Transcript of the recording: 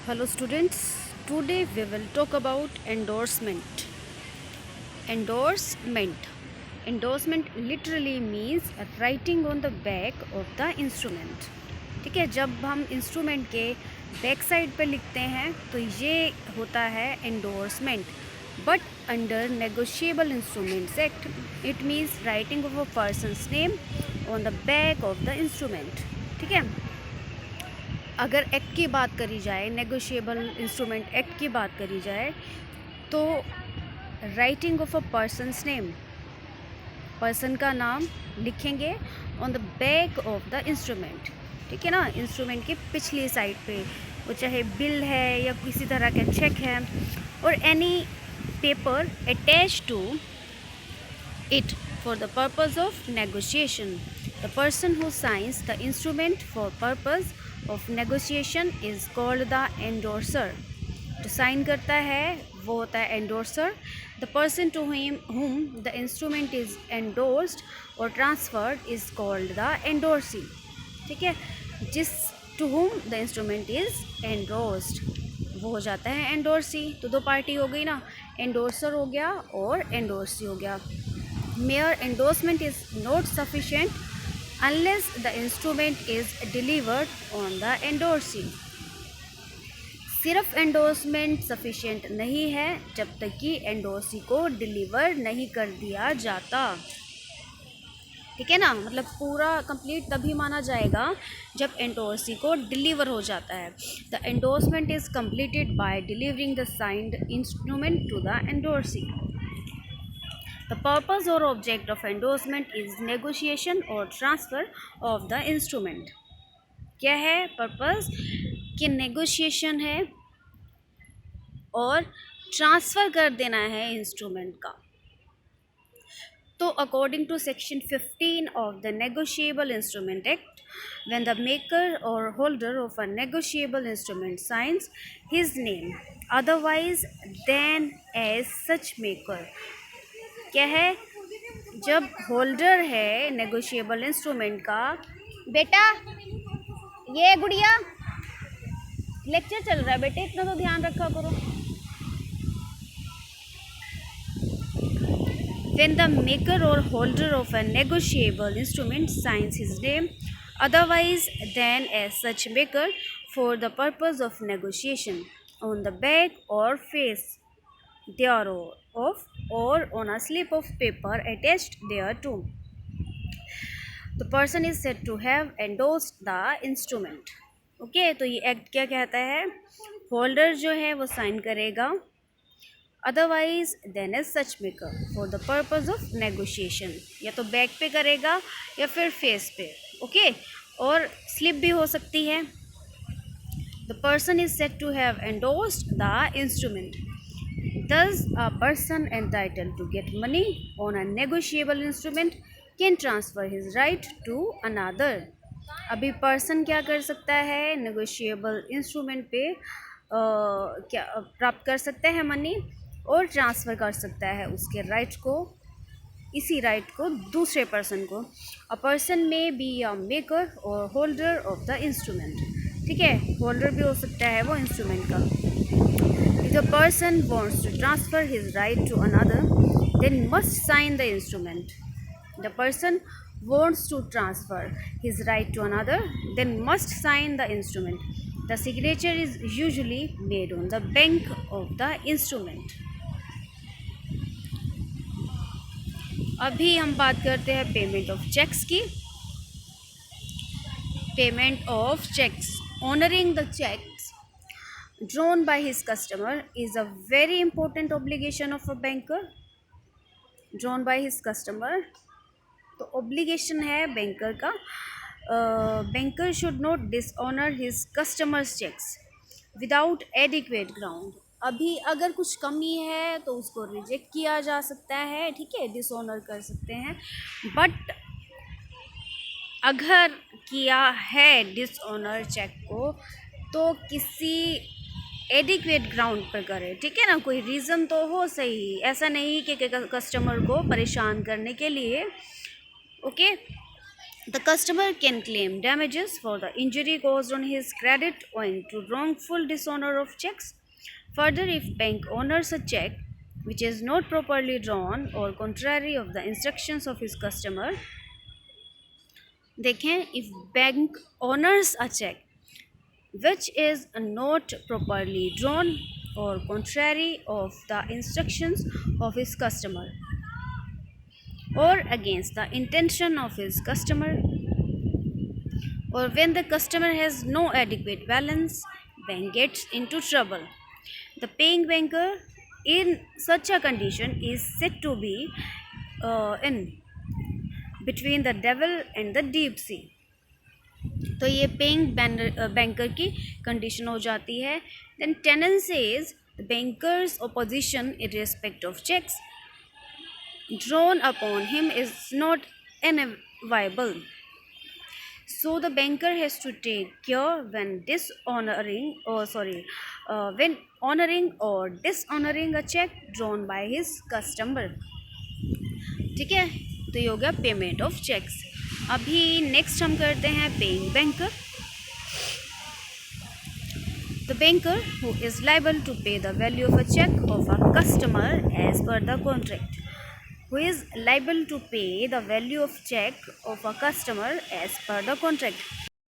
Hello students, today we will talk about endorsement. Endorsement. Endorsement literally means writing on the back of the instrument. ठीक है, जब हम instrument के back side पे लिखते हैं तो ये होता है endorsement. But under Negotiable Instruments Act, it means writing of a person's name on the back of the instrument. ठीक है, अगर एक्ट की बात करी जाए, नेगोशिएबल इंस्ट्रूमेंट एक्ट की बात करी जाए तो writing of a person's name, person का नाम लिखेंगे on the back of the instrument. ठीक है ना, इंस्ट्रूमेंट के पिछली साइड पे, वो चाहे बिल है या किसी तरह का चेक है और any paper attach to it for the purpose of negotiation. The person who signs the instrument for purpose of negotiation is called the endorser. जो sign करता है वो होता है endorser. The person to whom the instrument is endorsed or transferred is called the endorsee. ठीक है, जिस to whom the instrument is endorsed वो हो जाता है endorsee. तो दो पार्टी हो गई ना, endorser हो गया और endorsee हो गया. Mere endorsement is not sufficient unless the instrument is delivered on the endorsee. सिर्फ एंडोर्समेंट सफिशिएंट नहीं है जब तक कि एंडोर्सी को डिलीवर नहीं कर दिया जाता. ठीक है ना, मतलब पूरा कंप्लीट तभी माना जाएगा जब एंडोर्सी को डिलीवर हो जाता है. The endorsement is completed by delivering the signed instrument to the endorsee. The purpose or object of endorsement is negotiation or transfer of the instrument. क्या है पर्पस? कि नेगोशिएशन है और ट्रांसफ़र कर देना है इंस्ट्रूमेंट का. तो according to section 15 of the negotiable instrument act, when the maker or holder of a negotiable instrument signs his name otherwise than as such maker, क्या है, जब होल्डर है नेगोशिएबल इंस्ट्रूमेंट का, बेटा ये गुड़िया लेक्चर चल रहा है बेटे, इतना तो ध्यान रखा करो. When the maker or holder of a negotiable instrument signs his name otherwise than as such maker for the purpose of negotiation on the back or face thereof or on a slip of paper attached thereto, the person is said to have endorsed the instrument. Okay, तो ये act क्या कहता है? Holder जो है वो sign करेगा otherwise then as such maker for the purpose of negotiation, या तो बैक पे करेगा या फिर फेस पे. ओके, और स्लिप भी हो सकती है. The person is said to have endorsed the instrument. Thus, a person entitled to get money on a negotiable instrument can transfer his right to another. अभी पर्सन क्या कर सकता है? नेगोशिएबल इंस्ट्रूमेंट पे क्या प्राप्त कर सकता है मनी और ट्रांसफ़र कर सकता है उसके राइट को, इसी राइट को दूसरे पर्सन को. अ पर्सन में बी अ मेकर और होल्डर ऑफ द इंस्ट्रूमेंट. ठीक है, होल्डर भी हो सकता है वो इंस्ट्रूमेंट का. If the person wants to transfer his right to another, then must sign the instrument. The person wants to transfer his right to another, then must sign the instrument. The signature is usually made on the back of the instrument. अभी हम बात करते हैं payment of cheques की. Payment of cheques, honouring the cheques drawn by his customer is a very important obligation of a banker. Drawn by his customer, तो obligation है banker का. banker should not dishonor his customers checks without adequate ground. अभी अगर कुछ कमी है तो उसको रिजेक्ट किया जा सकता है. ठीक है, डिसऑनर कर सकते हैं. बट अगर किया है डिसऑनर चेक को तो किसी एडिक्वेट ग्राउंड पर करे. ठीक है ना, कोई रीज़न तो हो सही, ऐसा नहीं कि कस्टमर को परेशान करने के लिए. Okay, The customer can claim damages for the injury caused on his credit owing to wrongful dishonor of checks. Further, if bank honors a check which is not properly drawn or contrary of the instructions of his customer, देखें, if bank honors a check which is not properly drawn or contrary of the instructions of his customer or against the intention of his customer, or when the customer has no adequate balance, bank gets into trouble. The paying banker in such a condition is said to be in between the devil and the deep sea. तो ये paying banker की condition हो जाती है. Then tenant says the bankers opposition in respect of checks drawn upon him is not inviolable. So the banker has to take care when when honoring or dishonoring a check drawn by his customer. ठीक है, तो ये हो गया payment of cheques. अभी next हम करते हैं paying banker. The banker who is liable to pay the value of a cheque of a customer as per the contract. Who is liable to pay the value of check of a customer as per the contract.